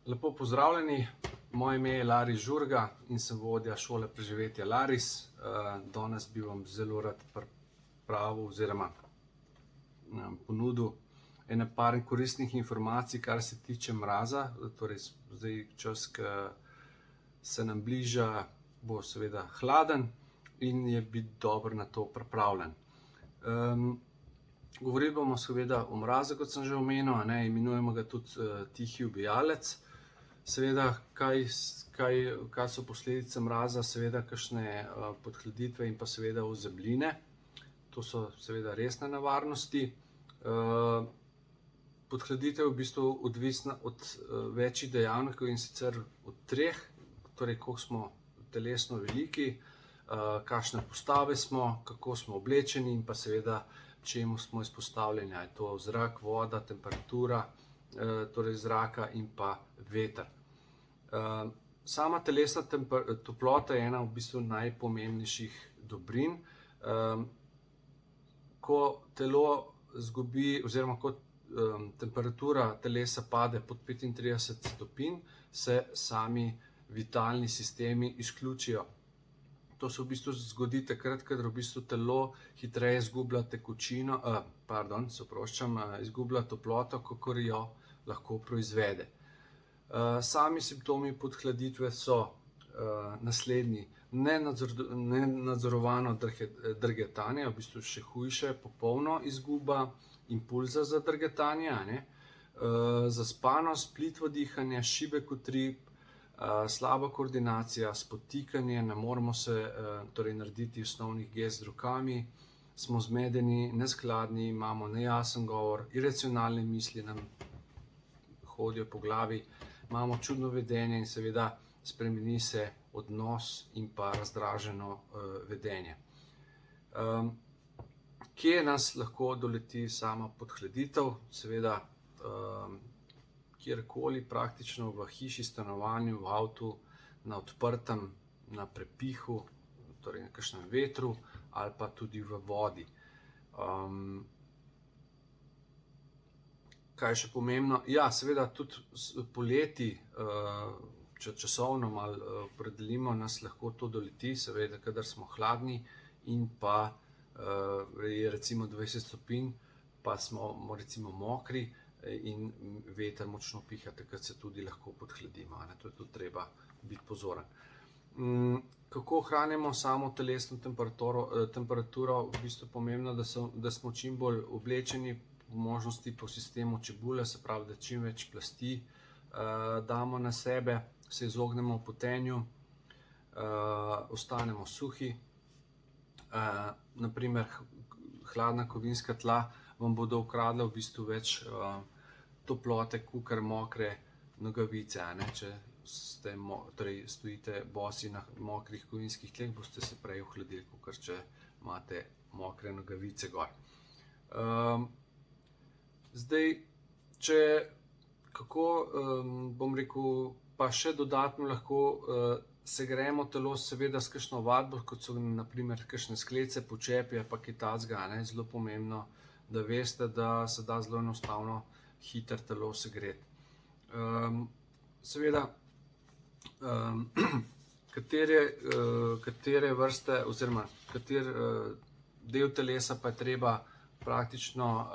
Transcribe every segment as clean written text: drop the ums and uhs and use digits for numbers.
Lepo pozdravljeni, moje ime je Laris Žurga in sem vodja šole preživetja Laris. Danes bi vam zelo rad pripravil oziroma ponudil ene par koristnih informacij, kar se tiče mraza. Torej, zdaj čas, ki se nam bliža, bo seveda hladen in je biti dobro na to pripravljen. Govorili bomo seveda o mrazu, kot sem že omenil, imenujemo ga tudi tihi ubijalec. Seveda, kaj so posledice mraza? Seveda kakšne podhladitve in pa seveda ozebline. To so seveda resne nevarnosti. Podhladitev je v bistvu odvisna od večjih dejavnikov, in sicer od treh, torej koliko smo telesno veliki, kakšne postave smo, kako smo oblečeni in pa seveda čemu smo izpostavljeni, je to zrak, voda, temperatura, torej zraka in pa veter. Sama telesna toplota je ena v bistvu najpomembnejših dobrin. Ko telo izgubi oziroma ko temperatura telesa pade pod 35 stopinj, se sami vitalni sistemi izključijo. To se v bistvu zgodi takrat, kadar v bistvu telo hitreje izgublja tekočino, izgublja toploto, kakor jo lahko proizvede. Sami simptomi podhladitve so naslednji: nenadzorovano drgetanje, v bistvu še hujše, popolna izguba impulza za drgetanje, zaspanost, plitvo dihanje, šibek utrip, slaba koordinacija, spotikanje, ne moremo se torej narediti osnovnih gest z rokami, smo zmedeni, neskladni, imamo nejasen govor, iracionalne misli nam hodijo po glavi, imamo čudno vedenje in seveda spremeni se odnos in pa razdraženo vedenje. Kje nas lahko doleti sama podhladitev? Seveda kjerkoli, praktično v hiši, stanovanju, v avtu, na odprtem, na prepihu, torej na kakšnem vetru ali pa tudi v vodi. Kaj je še pomembno? Ja, seveda tudi poleti, če časovno malo opredelimo, nas lahko to doleti, seveda, kadar smo hladni in pa je recimo 20 stopinj, pa smo recimo mokri in veter močno piha, takrat se tudi lahko podhladimo, to je tudi treba biti pozoren. Kako ohranjamo samo telesno temperaturo? V bistvu pomembno, da smo čim bolj oblečeni, po možnosti po sistemu čebule, se pravi, da čim več plasti damo na sebe, se izognemo potenju, ostanemo suhi. Naprimer, hladna kovinska tla vam bodo ukradla v bistvu več toplote, kakor mokre nogavice, Če stojite bosi na mokrih kovinskih tleh, boste se prej ohladili, kakor če imate mokre nogavice gor. Zdaj, pa še dodatno lahko segrejemo telo, seveda s kakšno vadbo, kot so na primer kakšne sklece, počepi ali pa kaj takega, Zelo pomembno, da veste, da se da zelo enostavno hitro telo segreti. Seveda, katere vrste oziroma kateri del telesa pa je treba praktično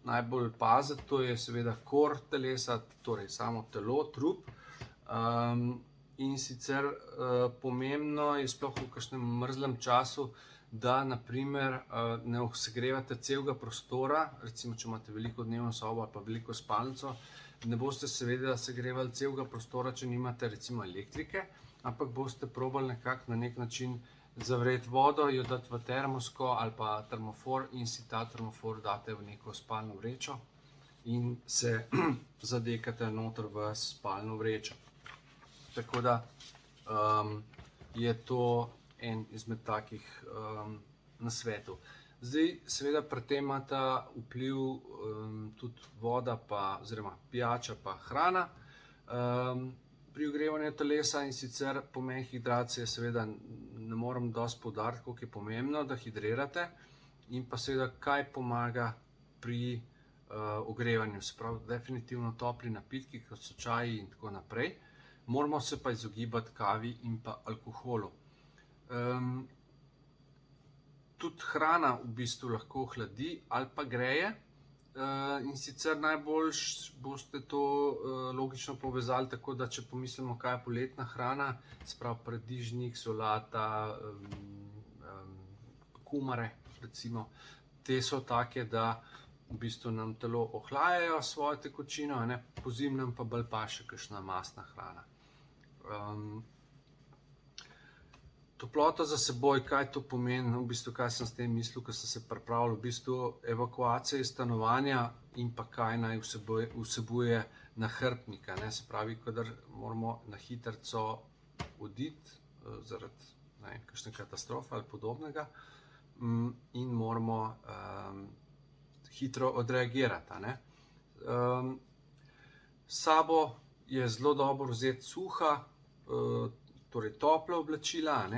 najbolj paziti, to je seveda kor telesa, torej samo telo, trup. In sicer pomembno je sploh v kakšnem mrzlem času, da na primer ne segrevate celega prostora, recimo če imate veliko dnevno sobo ali pa veliko spalnico, ne boste seveda segrevali celega prostora, če nimate recimo elektrike, ampak boste probali nekako na nek način zavreti vodo, jo dati v termosko ali pa termofor in si ta termofor date v neko spalno vrečo in se zadekate noter v spalno vrečo. Tako da je to en izmed takih nasvetov. Zdaj, seveda pri tem imata vpliv tudi voda oziroma pijača pa hrana pri ogrevanju telesa, in sicer pomen hidracije seveda ne morem dosti poudariti, koliko je pomembno, da hidrirate, in pa seveda kaj pomaga pri ogrevanju, se pravi, definitivno topli napitki, kot so čaji in tako naprej. Moramo se pa izogibati kavi in pa alkoholu. Tudi hrana v bistvu lahko hladi ali pa greje. In sicer najboljš boste to logično povezali tako, da če pomislimo, kaj je poletna hrana, se pravi paradižnik, solata, kumare recimo, te so take, da v bistvu nam telo ohlajajo svojo tekočino, po zimnem pa bolj paše kakšna mastna hrana. Toplota za seboj, kaj to pomeni, v bistvu kaj sem s tem mislil, ko sem se pripravljal, v bistvu evakuacija iz stanovanja in pa kaj naj vsebuje nahrbtnik, se pravi, kadar moramo na hitrico oditi zaradi kakšne katastrofe ali podobnega in moramo hitro odreagirati. S sabo je zelo dobro vzeti suha, torej topla oblačila,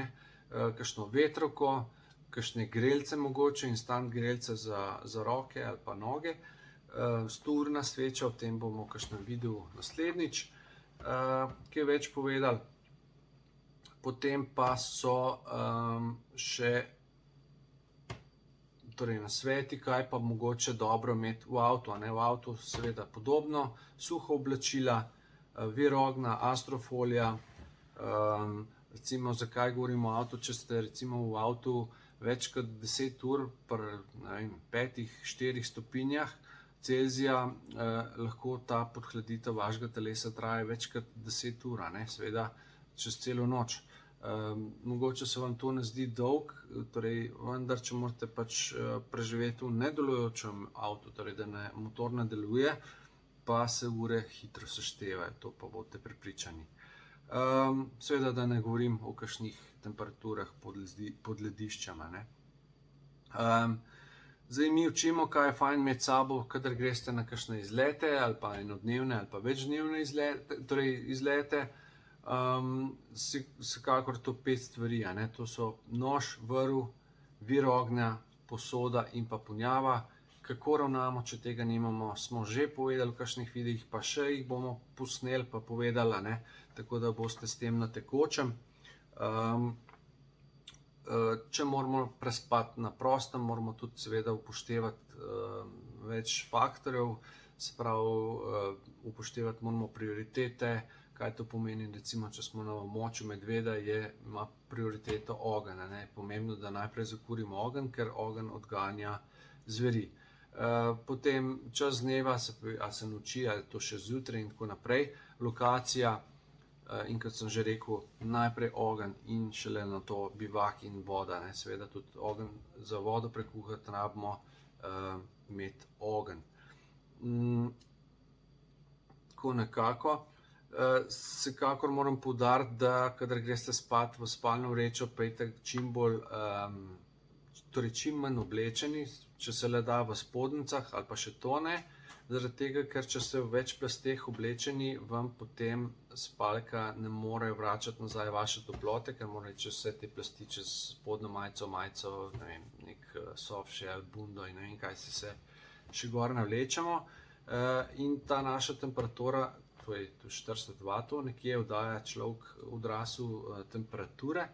kakšno vetrovko, kakšne grelce mogoče, instant grelce za roke ali pa noge, 100-urna sveča, o tem bomo v kakšnem videu naslednjič kaj več povedali. Potem pa so še nasveti, kaj pa mogoče dobro imeti v avtu. V avtu seveda podobno, suha oblačila, vir-ognja, astrofolija. Recimo, zakaj govorimo o avtu, če ste recimo v avtu več kot 10 ur pri 5-4 stopinjah Celzija, lahko ta podhladitev vašega telesa traja več kot 10 ur, seveda čez celo noč. Mogoče se vam to ne zdi dolg, vendar če morate pač preživeti v nedelujočem avtu, torej da motor ne deluje, pa se ure hitro seštevajo, to pa boste prepričani. Seveda, da ne govorim o kakšnih temperaturah pod lediščem. Zdaj mi učimo, kaj je fajn imeti s sabo, kadar greste na kakšne izlete ali pa enodnevne ali pa večdnevne izlete. Vsekakor to 5 stvari, to so nož, vrv, vir ognja, posoda in pa ponjava. Kako ravnamo, če tega nimamo, smo že povedali v kakšnih videih, pa še jih bomo posneli pa povedali, tako da boste s tem na tekočem. Če moramo prespati na prostem, moramo tudi seveda upoštevati več faktorjev, se pravi, upoštevati moramo prioritete. Kaj to pomeni, recimo, če smo na območju medveda, ima prioriteto ogenj. Pomembno, da najprej zakurimo ogenj, ker ogenj odganja zveri. Potem čas dneva, ali se noči, ali to še zjutraj in tako naprej, lokacija in kot sem že rekel, najprej ogenj in šele na to bivak in voda. Seveda tudi ogenj za vodo prekuhati rabimo imeti ogenj. Tako nekako. Vsekakor moram poudariti, da kadar greste spat v spalno vrečo, pojdite čim manj oblečeni, če se le da v spodnjicah ali pa še to ne, zaradi tega, ker če ste v več plasteh oblečeni, vam potem spalka ne more vračati nazaj vaše toplote, ker mora čez vse te plasti, čez spodnjo majico, nek soft shell, bundo in ne vem kaj se še gor navlečemo. In ta naša temperatura, to je 40 W, nekje vdaja človek odrasel temperature,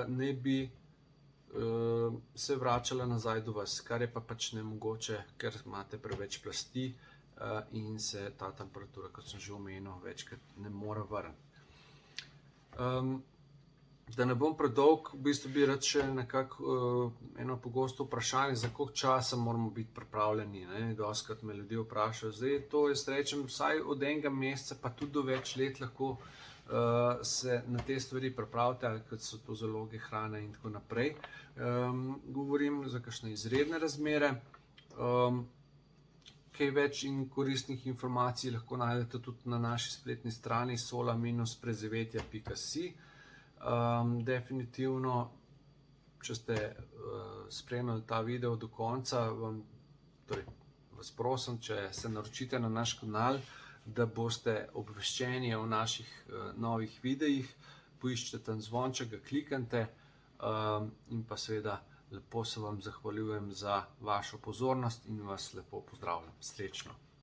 ne bi se vračala nazaj do vas, kar je pa pač nemogoče, ker imate preveč plasti in se ta temperatura, kot sem že omenil, večkrat ne more vrniti. Da ne bom predolg, v bistvu bi rad še nekako eno pogosto vprašanje, za koliko časa moramo biti pripravljeni. Dostikrat me ljudje vprašajo, zdaj to jaz rečem, vsaj od enega meseca pa tudi do več let lahko se na te stvari pripravite, ali kot so to zaloge hrane in tako naprej. Govorim za kakšne izredne razmere. Kaj več in koristnih informacij lahko najdete tudi na naši spletni strani sola-prezivetja.si. Definitivno, če ste spremljali ta video do konca, vas prosim, če se naročite na naš kanal, da boste obveščeni o naših novih videih, poiščete tam zvonček, ga kliknite in pa seveda Lepo se vam zahvaljujem za vašo pozornost in vas lepo pozdravljam. Srečno!